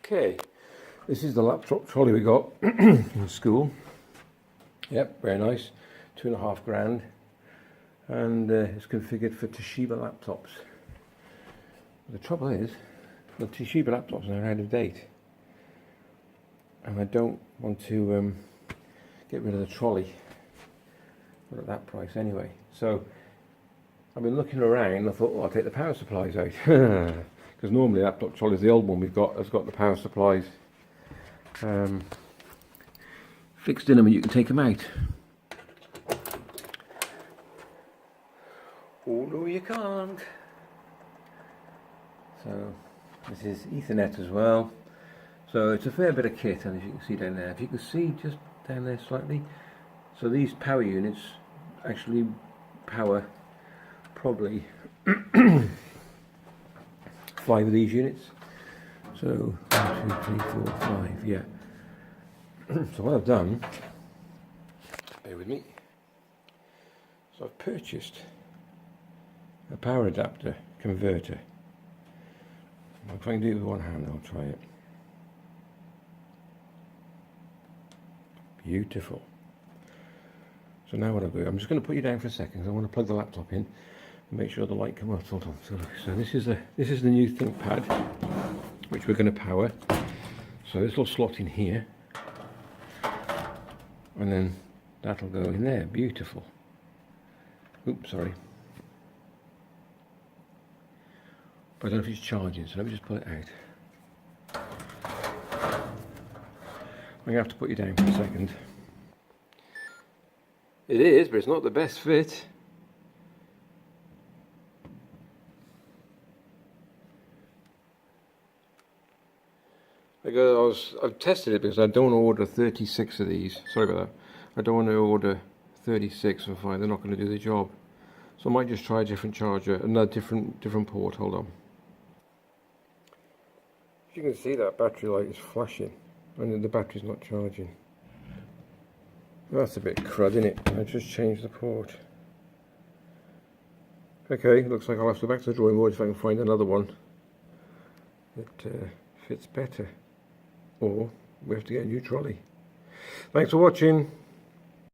Okay, this is the laptop trolley we got in school. Yep, very nice, 2.5 grand, and it's configured for Toshiba laptops. The trouble is, the Toshiba laptops are out of date, and I don't want to get rid of the trolley, not at that price anyway. So I've been looking around and I thought, oh, I'll take the power supplies out. Because normally laptop trolley, the old one we've got, has got the power supplies fixed in them and you can take them out. Oh no, you can't. So this is Ethernet as well. So it's a fair bit of kit, and as you can see down there, if you can see just down there slightly, so these power units actually power probably 5 of these units. So 1, 2, 3, 4, 5, yeah. So what I've done, bear with me, so I've purchased a power adapter converter. If I can do it with one hand, I'll try it. Beautiful. So now what I'll do, I'm just going to put you down for a second. I want to plug the laptop in and make sure the light comes up. Hold on. So this is the new ThinkPad, which we're going to power. So this will slot in here, and then that'll go in there. Beautiful. Oops, sorry. But I don't know if it's charging, so let me just pull it out. I'm going to have to put you down for a second. It is, but it's not the best fit. I've tested it because I don't want to order 36 of these. Sorry about that. I don't want to order 36 and find they're not going to do the job. So I might just try a different charger, another different port. Hold on. As you can see, that battery light is flashing, and then the battery's not charging. That's a bit crud, isn't it? I just changed the port. Okay, looks like I'll have to go back to the drawing board if I can find another one that fits better. Or we have to get a new trolley. Thanks for watching.